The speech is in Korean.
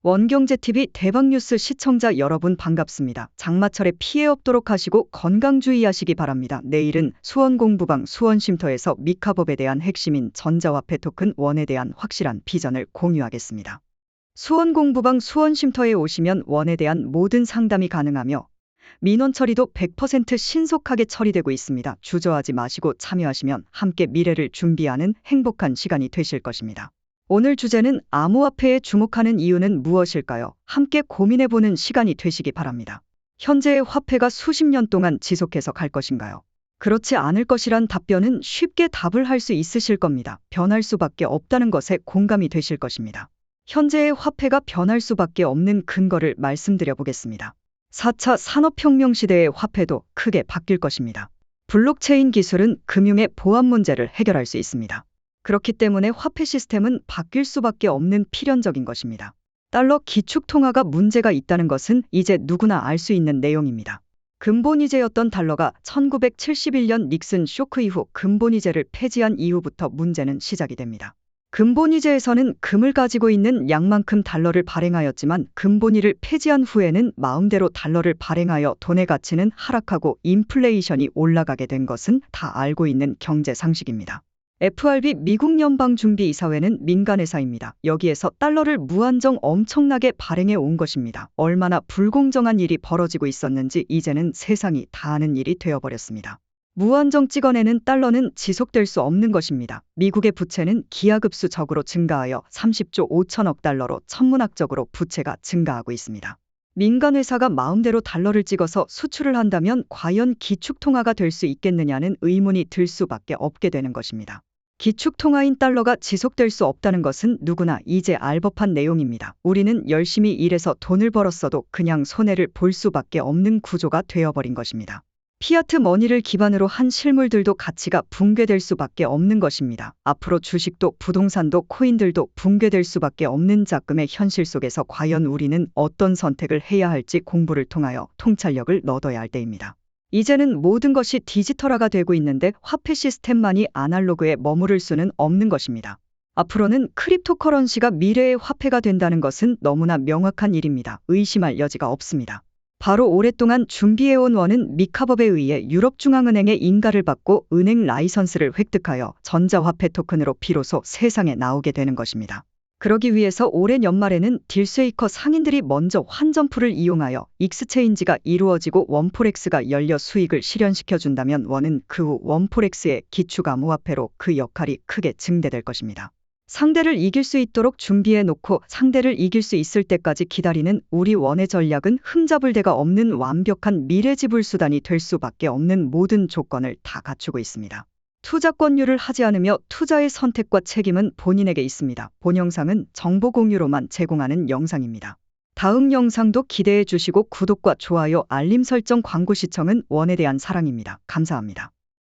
원경제TV 대박뉴스 시청자 여러분 반갑습니다. 장마철에 피해 없도록 하시고 건강 주의하시기 바랍니다. 내일은 수원공부방 수원쉼터에서 미카법에 대한 핵심인 전자화폐 토큰 원에 대한 확실한 비전을 공유하겠습니다. 수원공부방 수원쉼터에 오시면 원에 대한 모든 상담이 가능하며 민원 처리도 100% 신속하게 처리되고 있습니다. 주저하지 마시고 참여하시면 함께 미래를 준비하는 행복한 시간이 되실 것입니다. 오늘 주제는 암호화폐에 주목하는 이유는 무엇일까요? 함께 고민해보는 시간이 되시기 바랍니다. 현재의 화폐가 수십 년 동안 지속해서 갈 것인가요? 그렇지 않을 것이란 답변은 쉽게 답을 할 수 있으실 겁니다. 변할 수밖에 없다는 것에 공감이 되실 것입니다. 현재의 화폐가 변할 수밖에 없는 근거를 말씀드려 보겠습니다. 4차 산업혁명 시대의 화폐도 크게 바뀔 것입니다. 블록체인 기술은 금융의 보안 문제를 해결할 수 있습니다. 그렇기 때문에 화폐 시스템은 바뀔 수밖에 없는 필연적인 것입니다. 달러 기축통화가 문제가 있다는 것은 이제 누구나 알 수 있는 내용입니다. 근본이제였던 달러가 1971년 닉슨 쇼크 이후 근본이제를 폐지한 이후부터 문제는 시작이 됩니다. 근본이제에서는 금을 가지고 있는 양만큼 달러를 발행하였지만 근본이를 폐지한 후에는 마음대로 달러를 발행하여 돈의 가치는 하락하고 인플레이션이 올라가게 된 것은 다 알고 있는 경제 상식입니다. FRB 미국 연방준비이사회는 민간회사입니다. 여기에서 달러를 무한정 엄청나게 발행해 온 것입니다. 얼마나 불공정한 일이 벌어지고 있었는지 이제는 세상이 다 아는 일이 되어버렸습니다. 무한정 찍어내는 달러는 지속될 수 없는 것입니다. 미국의 부채는 기하급수적으로 증가하여 30조 5천억 달러로 천문학적으로 부채가 증가하고 있습니다. 민간회사가 마음대로 달러를 찍어서 수출을 한다면 과연 기축통화가 될 수 있겠느냐는 의문이 들 수밖에 없게 되는 것입니다. 기축통화인 달러가 지속될 수 없다는 것은 누구나 이제 알 법한 내용입니다. 우리는 열심히 일해서 돈을 벌었어도 그냥 손해를 볼 수밖에 없는 구조가 되어버린 것입니다. 피아트 머니를 기반으로 한 실물들도 가치가 붕괴될 수밖에 없는 것입니다. 앞으로 주식도 부동산도 코인들도 붕괴될 수밖에 없는 작금의 현실 속에서 과연 우리는 어떤 선택을 해야 할지 공부를 통하여 통찰력을 얻어야 할 때입니다. 이제는 모든 것이 디지털화가 되고 있는데 화폐 시스템만이 아날로그에 머무를 수는 없는 것입니다. 앞으로는 크립토커런시가 미래의 화폐가 된다는 것은 너무나 명확한 일입니다. 의심할 여지가 없습니다. 바로 오랫동안 준비해온 원은 미카법에 의해 유럽중앙은행의 인가를 받고 은행 라이선스를 획득하여 전자화폐 토큰으로 비로소 세상에 나오게 되는 것입니다. 그러기 위해서 올해 연말에는 딜쉐이커 상인들이 먼저 환점프를 이용하여 익스체인지가 이루어지고 원포렉스가 열려 수익을 실현시켜준다면 원은 그 후 원포렉스의 기축암호화폐로 그 역할이 크게 증대될 것입니다. 상대를 이길 수 있도록 준비해놓고 상대를 이길 수 있을 때까지 기다리는 우리 원의 전략은 흠잡을 데가 없는 완벽한 미래지불수단이 될 수밖에 없는 모든 조건을 다 갖추고 있습니다. 투자 권유를 하지 않으며 투자의 선택과 책임은 본인에게 있습니다. 본 영상은 정보 공유로만 제공하는 영상입니다. 다음 영상도 기대해 주시고 구독과 좋아요, 알림 설정, 광고 시청은 원에 대한 사랑입니다. 감사합니다.